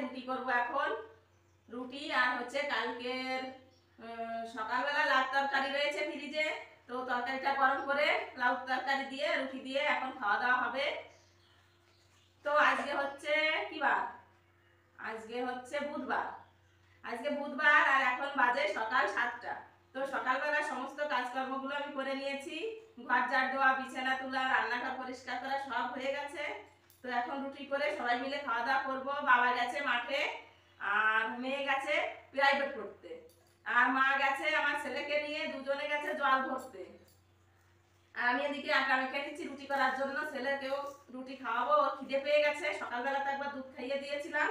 রুটি করব এখন। রুটি আর হচ্ছে কালকের সকালবেলা লাউ তরকারি রয়েছে ফ্রিজে, তো তরকারিটা গরম করে লাউ তরকারি দিয়ে রুটি দিয়ে এখন খাওয়া দাওয়া হবে। তো আজকে হচ্ছে কি বার? আজকে হচ্ছে বুধবার। আজকে বুধবার আর এখন বাজে সকাল 7টা। তো সকালবেলা সমস্ত কাজকর্মগুলো আমি করে নিয়েছি। ঘর ঝাড় দেওয়া, বিছানা তোলা, রান্নাঘর পরিষ্কার করা সব হয়ে গেছে। তো এখন রুটি করে সবাই মিলে খাওয়া দাওয়া করবো। বাবা গেছে মাঠে, আর মেয়ে গেছে প্রাইভেট পড়তে, আর মা গেছে আমার ছেলেকে নিয়ে, দুজনে গেছে জল ভরতে। আর আমি এদিকে আটা মেখে নিচ্ছি রুটি করার জন্য। ছেলেকেও রুটি খাওয়াবো, ওর খিদে পেয়ে গেছে। সকালবেলা তো একবার দুধ খাইয়ে দিয়েছিলাম।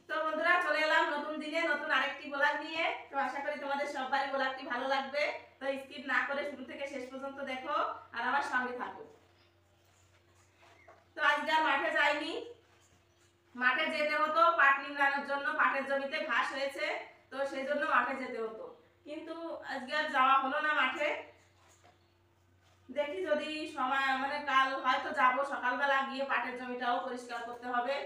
তো বন্ধুরা, চলে এলাম নতুন দিনে নতুন আরেকটি ব্লগ নিয়ে। তো আশা করি তোমাদের সবারই ব্লগটি ভালো লাগবে। তো স্কিপ না করে শুরু থেকে শেষ পর্যন্ত দেখো আর আমার সঙ্গে থাকো। তো আজকে আর মাঠে যাইনি। মাঠে যেতে হতো পাট নিংড়ানোর জন্য, পাটের জমিতে ঘাস হয়েছে, তো সেই জন্য মাঠে যেতে হতো। কিন্তু আজকে আর যাওয়া হলো না মাঠে। দেখি যদি সময় কাল হয়তো যাবো, সকালবেলা গিয়ে পাটের জমিটাও পরিষ্কার করতে হবে।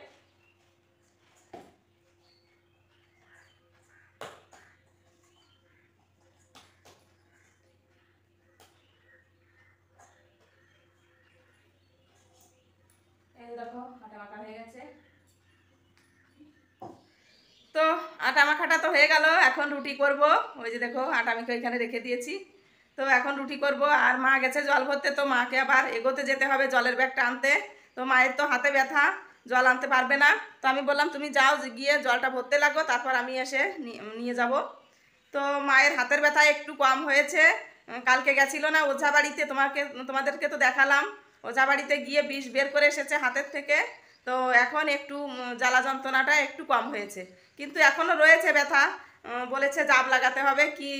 দেখো আটা মাখা হয়ে গেছে। তো আটা মাখাটা তো হয়ে গেল, এখন রুটি করব। ওই যে দেখো আটা মেখে এখানে রেখে দিয়েছি। তো এখন রুটি করব। আর মা গেছে জল ভরতে, তো মাকে আবার এগোতে যেতে হবে জলের ব্যাগটা আনতে। তো মায়ের তো হাতে ব্যথা, জল আনতে পারবে না। তো আমি বললাম তুমি যাও, গিয়ে জলটা ভরতে লাগো, তারপর আমি এসে নিয়ে যাব। তো মায়ের হাতের ব্যথা একটু কম হয়েছে। কালকে গেছিল না ওঝা বাড়িতে, তোমাদেরকে তো দেখালাম। ওঝা বাড়িতে গিয়ে বিষ বের করে এসেছে হাতের থেকে। তো এখন একটু জ্বালা যন্ত্রণাটা একটু কম হয়েছে, কিন্তু এখনও রয়েছে ব্যথা। বলেছে জাব লাগাতে হবে, কি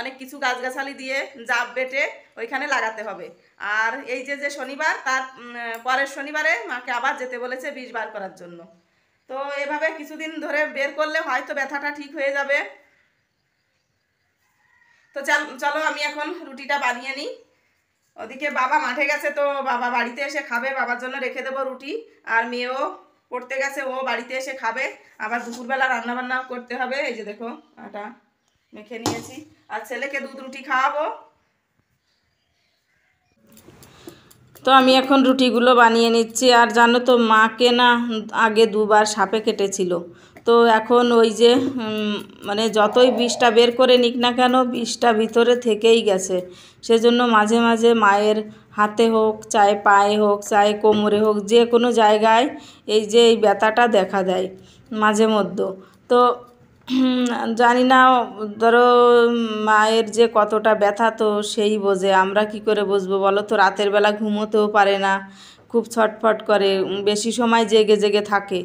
অনেক কিছু গাছগাছালি দিয়ে জাব বেটে ওইখানে লাগাতে হবে। আর এই যে শনিবার, তার পরের শনিবারে মাকে আবার যেতে বলেছে বিষ বার করার জন্য। তো এভাবে কিছুদিন ধরে বের করলে হয়তো ব্যথাটা ঠিক হয়ে যাবে। তো চলো আমি এখন রুটিটা বানিয়ে নিই। ওদিকে বাবা মাঠে গেছে, তো বাবা বাড়িতে এসে খাবে, বাবার জন্য রেখে দেবো রুটি। আর মেয়েও পড়তে গেছে, ও বাড়িতে এসে খাবে। আবার দুপুরবেলা রান্নাবান্না করতে হবে। এই যে দেখো আটা মেখে নিয়েছি, আর ছেলেকে দুধ রুটি খাওয়াবো। তো আমি এখন রুটিগুলো বানিয়ে নিচ্ছি। আর জানো তো মাকে না আগে দুবার সাপে কেটেছিল। তো এখন ওই যে যতই বিষটা বের করে নিক না কেন, বিষটা ভিতরে থেকেই গেছে। সেজন্য মাঝে মাঝে মায়ের হাতে হোক, চাहे পায়ে হোক, চাहे কোমরে হোক, যে কোনো জায়গায় এই ব্যথাটা দেখা দেয় মাঝে মধ্যে। তো জানি না, ধরো মায়ের যে কতটা ব্যথা তো সেই বোঝে, আমরা কি করে বুঝবো বলো তো। রাতের বেলা ঘুমোতেও পারে না, খুব ছটফট করে, বেশি সময় জেগে জেগে থাকে।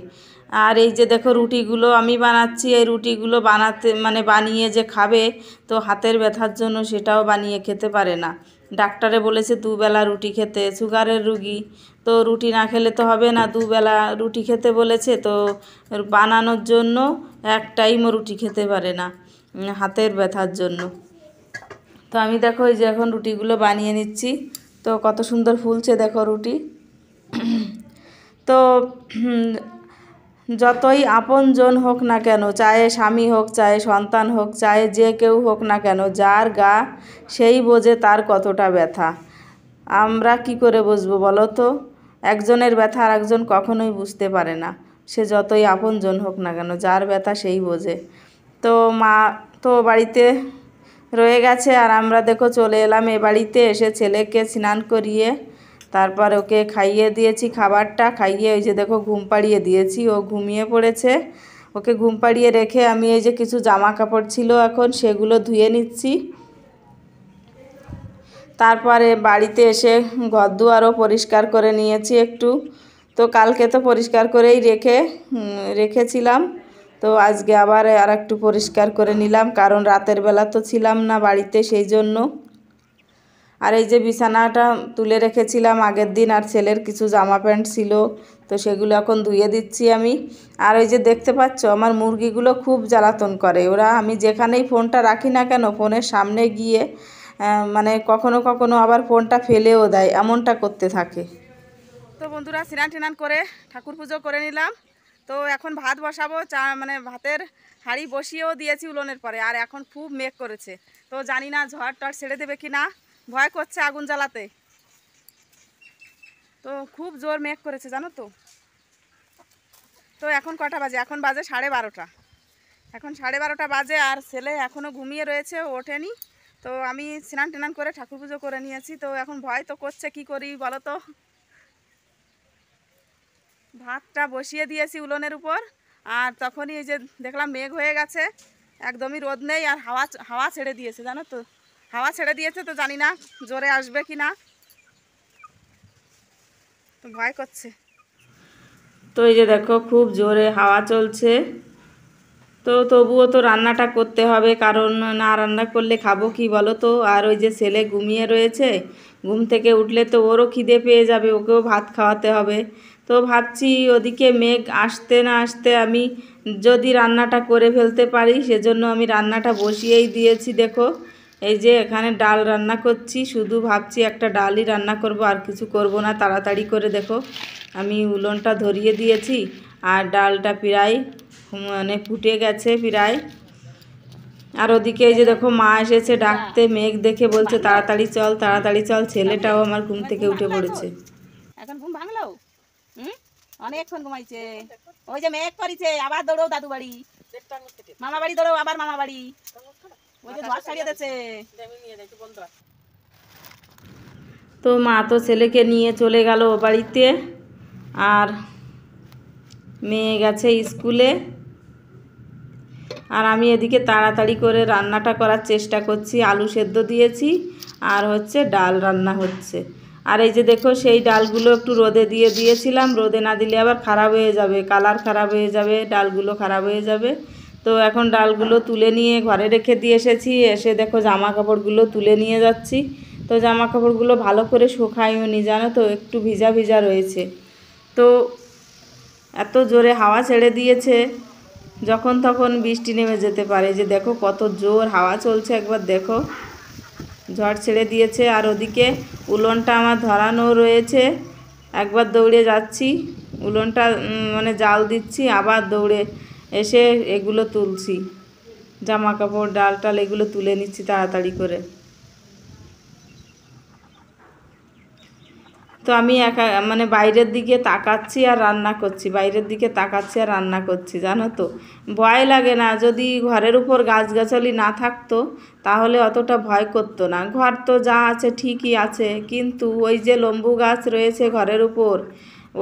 আর এই যে দেখো রুটিগুলো আমি বানাচ্ছি, এই রুটিগুলো বানিয়ে যে খাবে, তো হাতের ব্যথার জন্য সেটাও বানিয়ে খেতে পারে না। ডাক্তারে বলেছে দুবেলা রুটি খেতে, সুগারের রুগী, তো রুটি না খেলে তো হবে না, দুবেলা রুটি খেতে বলেছে। তো বানানোর জন্য এক টাইমও রুটি খেতে পারে না হাতের ব্যথার জন্য। তো আমি দেখো এই যে এখন রুটিগুলো বানিয়ে নিচ্ছি। তো কত সুন্দর ফুলছে দেখো রুটি। তো যতই আপনজন হোক না কেন, চাहे স্বামী হোক, চাहे সন্তান হোক, চাहे যে কেউ হোক না কেন, যার গা সেই বোঝে তার কতটা ব্যথা। আমরা কি করে বুঝবো বলো তো? একজনের ব্যথা আর একজন কখনোই বুঝতে পারে না, সে যতই আপনজন হোক না কেন, যার ব্যথা সেই বোঝে। তো মা তো বাড়িতে রয়ে গেছে, আর আমরা দেখো চলে এলাম এ বাড়িতে। এসে ছেলেকে স্নান করিয়ে তারপর ওকে খাইয়ে দিয়েছি, খাবারটা খাইয়ে ওই যে দেখো ঘুম পাড়িয়ে দিয়েছি, ও ঘুমিয়ে পড়েছে। ওকে ঘুম পাড়িয়ে রেখে আমি এই যে কিছু জামা কাপড় ছিল এখন সেগুলো ধুয়ে নিচ্ছি। তারপরে বাড়িতে এসে ঘর দুয়ারও পরিষ্কার করে নিয়েছি একটু। তো কালকে তো পরিষ্কার করেই রেখেছিলাম। তো আজকে আবার আর একটু পরিষ্কার করে নিলাম, কারণ রাতের বেলা তো ছিলাম না বাড়িতে, সেই জন্য। আর এই যে বিছানাটা তুলে রেখেছিলাম আগের দিন, আর ছেলের কিছু জামা প্যান্ট ছিল, তো সেগুলো এখন ধুয়ে দিচ্ছি আমি। আর ওই যে দেখতে পাচ্ছ আমার মুরগিগুলো খুব জ্বালাতন করে। ওরা আমি যেখানেই ফোনটা রাখি না কেন, ফোনের সামনে গিয়ে কখনো কখনো আবার ফোনটা ফেলেও দেয়, এমনটা করতে থাকে। তো বন্ধুরা স্নান টান করে ঠাকুর পুজো করে নিলাম। তো এখন ভাত বসাবো, মানে ভাতের হাঁড়ি বসিয়েও দিয়েছি উলোনের পরে। আর এখন খুব মেঘ করেছে, তো জানি না ঝড় টড় ছেড়ে দেবে কি না, ভয় করছে আগুন জ্বালাতে। তো খুব জোর মেঘ করেছে জানো তো। তো এখন কটা বাজে? এখন বাজে 12:30। এখন 12:30 বাজে আর ছেলে এখনও ঘুমিয়ে রয়েছে, ওঠেনি। তো আমি স্নান টান করে ঠাকুর পুজো করে নিয়েছি। তো এখন ভয় তো করছে, কি করি বলো তো। ভাতটা বসিয়ে দিয়েছি উলোনের উপর, আর তখনই এই যে দেখলাম মেঘ হয়ে গেছে, একদমই রোদ নেই। আর হাওয়া ছেড়ে দিয়েছে জানো তো, হাওয়া ছেড়ে দিয়েছে। তো জানি না জোরে আসবে কি না, তো ভয় করছে। তো এই যে দেখো খুব জোরে হাওয়া চলছে। তো তবুও তো রান্নাটা করতে হবে, কারণ না রান্না করলে খাবো কি বলো তো। আর ওই যে ছেলে ঘুমিয়ে রয়েছে, ঘুম থেকে উঠলে তো ওরও খিদে পেয়ে যাবে, ওকেও ভাত খাওয়াতে হবে। তো ভাবছি ওদিকে মেঘ আসতে না আসতে আমি যদি রান্নাটা করে ফেলতে পারি, সেজন্য আমি রান্নাটা বসিয়েই দিয়েছি। দেখো এই যে এখানে ডাল রান্না করছি, শুধু ভাবছি একটা ডালই রান্না করব, আর কিছু করব না। তাড়াতাড়ি করে দেখো আমি উলনটা ধরিয়ে দিয়েছি, আর ডালটা প্রায় মানে ফুটে গেছে প্রায়। আর ওদিকে এই যে দেখো মা এসেছে ডাকতে, মেঘ দেখে বলছে তাড়াতাড়ি চল তাড়াতাড়ি চল। ছেলেটাও আমার ঘুম থেকে উঠে পড়েছে। এখন ঘুম ভাঙলো? অনেকক্ষণ ঘুমাইছে। ওই যে মেঘ করেছে, আবার দৌড়ো দাদু বাড়ি, মামা বাড়ি দৌড়ো, আবার মামা বাড়ি। ওই যে ঝড় ছাড়িয়ে দিয়েছে। তো মা তো ছেলেকে নিয়ে চলে গেল ও বাড়িতে, আর মেয়ে গেছে স্কুলে। আর আমি এদিকে তাড়াতাড়ি করে রান্নাটা করার চেষ্টা করছি। আলু সেদ্ধ দিয়েছি, আর হচ্ছে ডাল রান্না হচ্ছে। আর এই যে দেখো সেই ডালগুলো একটু রোদে দিয়ে দিয়েছিলাম, রোদে না দিলে আবার খারাপ হয়ে যাবে, কালার খারাপ হয়ে যাবে, ডালগুলো খারাপ হয়ে যাবে। তো এখন ডালগুলো তুলে নিয়ে ঘরে রেখে দিয়ে এসেছি। এসে দেখো জামা কাপড়গুলো তুলে নিয়ে যাচ্ছি। তো জামা কাপড়গুলো ভালো করে শুকাইও নি জানো তো, একটু ভিজা ভিজা রয়েছে। তো এত জোরে হাওয়া ছেড়ে দিয়েছে, যখন তখন বৃষ্টি নেমে যেতে পারে। যে দেখো কত জোর হাওয়া চলছে, একবার দেখো ঝড় ছেড়ে দিয়েছে। আর ওদিকে উলনটা আমার ধরানো রয়েছে, একবার দৌড়ে যাচ্ছি উলনটা মানে জাল দিচ্ছি, আবার দৌড়ে এসে এগুলো তুলছি, জামা কাপড় ডাল টাল এগুলো তুলে নিচ্ছি তাড়াতাড়ি করে। তো আমি একা মানে বাইরের দিকে তাকাচ্ছি আর রান্না করছি, বাইরের দিকে তাকাচ্ছি আর রান্না করছি জানো তো। ভয় লাগে না, যদি ঘরের উপর গাছগাছালি না থাকতো তাহলে অতটা ভয় করতো না। ঘর তো যা আছে ঠিকই আছে, কিন্তু ওই যে লম্বু গাছ রয়েছে ঘরের উপর,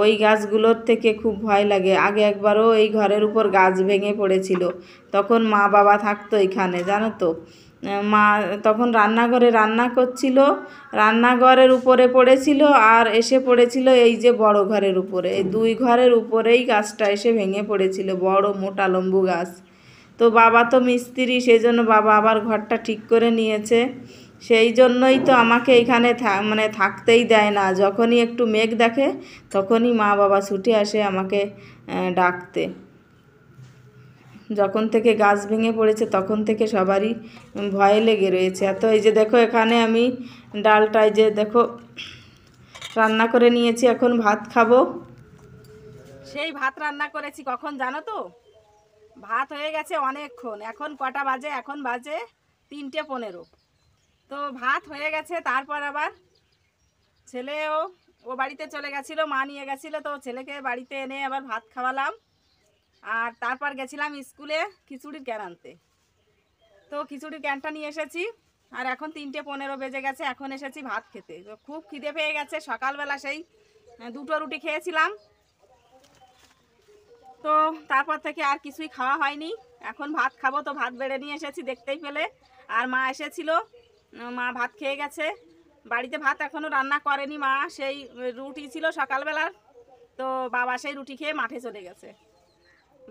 ওই গাছগুলোর থেকে খুব ভয় লাগে। আগে একবারও এই ঘরের উপর গাছ ভেঙে পড়েছিল, তখন মা বাবা থাকতো এখানে জানো তো। মা তখন রান্নাঘরে রান্না করছিল, রান্নাঘরের উপরে পড়েছিল, আর এসে পড়েছিল এই যে বড় ঘরের উপরে। এই দুই ঘরের উপরেই গাছটা এসে ভেঙে পড়েছিল, বড় মোটা লম্বু গাছ। তো বাবা তো মিস্ত্রি, সেই জন্য বাবা আবার ঘরটা ঠিক করে নিয়েছে। সেই জন্যই তো আমাকে এখানে মানে থাকতেই দেয় না। যখনই একটু মেঘ দেখে তখনই মা বাবা ছুটে আসে আমাকে ডাকতে। যখন থেকে গাছ ভেঙে পড়েছে তখন থেকে সবারই ভয় লেগে রয়েছে। তো এই যে দেখো এখানে আমি ডালটাই যে দেখো রান্না করে নিয়েছি, এখন ভাত খাবো। সেই ভাত রান্না করেছি কখন জানো তো, ভাত হয়ে গেছে অনেকক্ষণ। এখন কটা বাজে? এখন বাজে 3:15। তো ভাত হয়ে গেছে। তারপর আবার ছেলেও ও বাড়িতে চলে গেছিলো, মা নিয়ে গেছিলো, তো ছেলেকে বাড়িতে এনে আবার ভাত খাওয়ালাম। আর তারপর গেছিলাম স্কুলে খিচুড়ির ক্যান আনতে। তো খিচুড়ির ক্যানটা নিয়ে এসেছি, আর এখন 3:15 বেজে গেছে, এখন এসেছি ভাত খেতে। তো খুব খিদে পেয়ে গেছে, সকালবেলা সেই 2টো রুটি খেয়েছিলাম। তো তারপর থেকে আর কিছুই খাওয়া হয়নি, এখন ভাত খাবো। তো ভাত বেড়ে নিয়ে এসেছি দেখতেই পেলে। আর মা এসেছিল, মা ভাত খেয়ে গেছে। বাড়িতে ভাত এখনও রান্না করেনি মা, সেই রুটি ছিল সকালবেলার। তো বাবা সেই রুটি খেয়ে মাঠে চলে গেছে।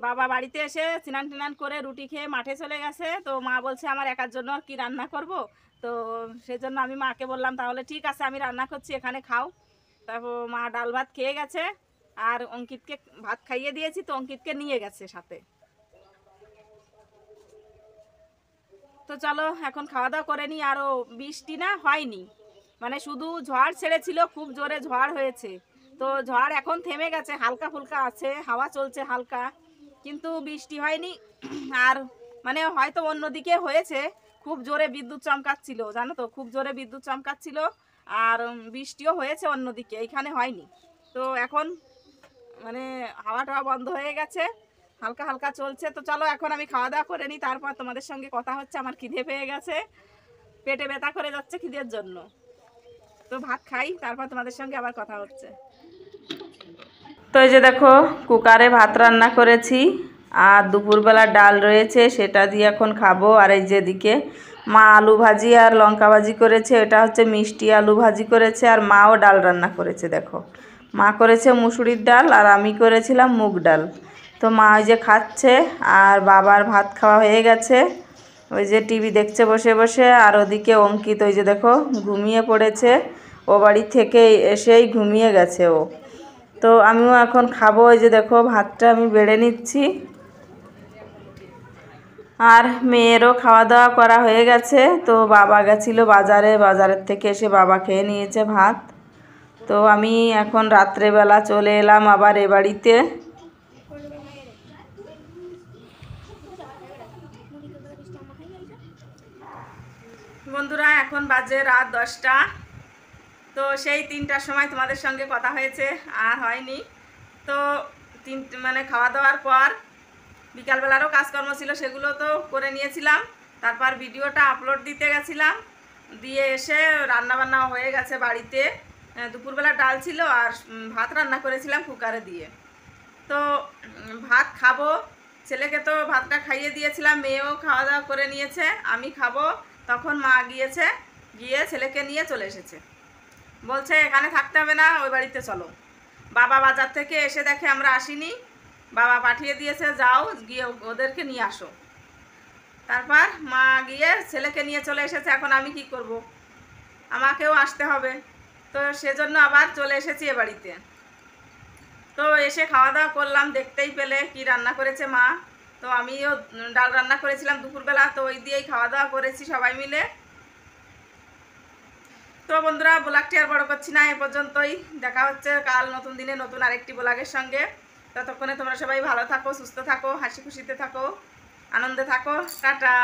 বাবা বাড়িতে এসে স্নান টান করে রুটি খেয়ে মাঠে চলে গেছে। তো মা বলছে আমার একার জন্য কি রান্না করব। তো সেজন্য আমি মাকে বললাম তাহলে ঠিক আছে আমি রান্না করছি, এখানে খাও। তারপর মা ডাল ভাত খেয়ে গেছে, আর অঙ্কিতকে ভাত খাইয়ে দিয়েছি, তো অঙ্কিতকে নিয়ে গেছে সাথে। তো চলো এখন খাওয়া দাওয়া করে নিই। আরও বৃষ্টি না হয়নি, মানে শুধু ঝড় ছেড়েছিল, খুব জোরে ঝড় হয়েছে। তো তো ঝড় এখন থেমে গেছে, হালকা ফুলকা আছে, হাওয়া চলছে হালকা, কিন্তু বৃষ্টি হয়নি। আর মানে হয়তো অন্যদিকে হয়েছে, খুব জোরে বিদ্যুৎ চমকাচ্ছিল, জানো তো, খুব জোরে বিদ্যুৎ চমকাচ্ছিল। আর বৃষ্টিও হয়েছে অন্যদিকে, এখানে হয়নি। তো এখন মানে হাওয়া টাওয়া বন্ধ হয়ে গেছে, হালকা হালকা চলছে। তো চলো এখন আমি খাওয়া দাওয়া করে নিই, তারপর তোমাদের সঙ্গে কথা হচ্ছে। আমার খিদে পেয়ে গেছে, পেটে ব্যথা করে যাচ্ছে খিদের জন্য। তো ভাত খাই, তারপর তোমাদের সঙ্গে আবার কথা হচ্ছে। তো এই যে দেখো কুকারে ভাত রান্না করেছি, আর দুপুরবেলা ডাল রয়েছে, সেটা দিয়ে এখন খাবো। আর এই যেদিকে মা আলু ভাজি আর লঙ্কা ভাজি করেছে, এটা হচ্ছে মিষ্টি আলু ভাজি করেছে। আর মাও ডাল রান্না করেছে, দেখো মা করেছে মুসুরির ডাল আর আমি করেছিলাম মুগ ডাল। তো মা ওই যে খাচ্ছে, আর বাবার ভাত খাওয়া হয়ে গেছে, ওই যে টিভি দেখছে বসে বসে। আর ওদিকে অঙ্কিত ওই যে দেখো ঘুমিয়ে পড়েছে, ও বাড়ি থেকে এসেই ঘুমিয়ে গেছে ও। তো আমিও এখন খাবো, ওই যে দেখো ভাতটা আমি বেড়ে নিচ্ছি। আর মেয়েরও খাওয়া দাওয়া করা হয়ে গেছে। তো বাবা গেছিলো বাজারে, বাজারের থেকে এসে বাবা খেয়ে নিয়েছে ভাত। তো আমি এখন রাত্রেবেলা চলে এলাম আবার এ বাড়িতে। বন্ধুরা এখন বাজে রাত 10টা। তো সেই 3টার সময় তোমাদের সঙ্গে কথা হয়েছে, আর হয়নি। তো মানে খাওয়া দাওয়ার পর বিকালবেলারও কাজকর্ম ছিল, সেগুলো তো করে নিয়েছিলাম। তারপর ভিডিওটা আপলোড দিতে গেছিলাম, দিয়ে এসে রান্নাবান্না হয়ে গেছে বাড়িতে। দুপুরবেলা ডাল ছিল আর ভাত রান্না করেছিলাম কুকারে দিয়ে। তো ভাত খাবো, ছেলেকে তো ভাতটা খাইয়ে দিয়েছিলাম, মেয়েও খাওয়া দাওয়া করে নিয়েছে, আমি খাবো। তখন মা গিয়েছে, গিয়ে ছেলেকে নিয়ে চলে এসেছে, বলছে এখানে থাকতে হবে না, ওই বাড়িতে চলো। বাবা বাজার থেকে এসে দেখে আমরা আসিনি, বাবা পাঠিয়ে দিয়েছে যাও গিয়ে ওদেরকে নিয়ে আসো। তারপর মা গিয়ে ছেলেকে নিয়ে চলে এসেছে। এখন আমি কি করব, আমাকেও আসতে হবে। তো সেজন্য আবার চলে এসেছি এ বাড়িতে। তো এসে খাওয়া দাওয়া করলাম, দেখতেই পেলে কি রান্না করেছে মা। তো আমিও ডাল রান্না করেছিলাম দুপুরবেলা, তো ওই দিয়েই খাওয়া দাওয়া করেছি সবাই মিলে। তো বন্ধুরা ব্লগটি আর বড় করছি না, এ পর্যন্তই। দেখা হচ্ছে কাল নতুন দিনে নতুন আরেকটি ব্লগের সঙ্গে। ততক্ষণে তোমরা সবাই ভালো থাকো, সুস্থ থাকো, হাসি খুশিতে থাকো, আনন্দে থাকো। টাটা।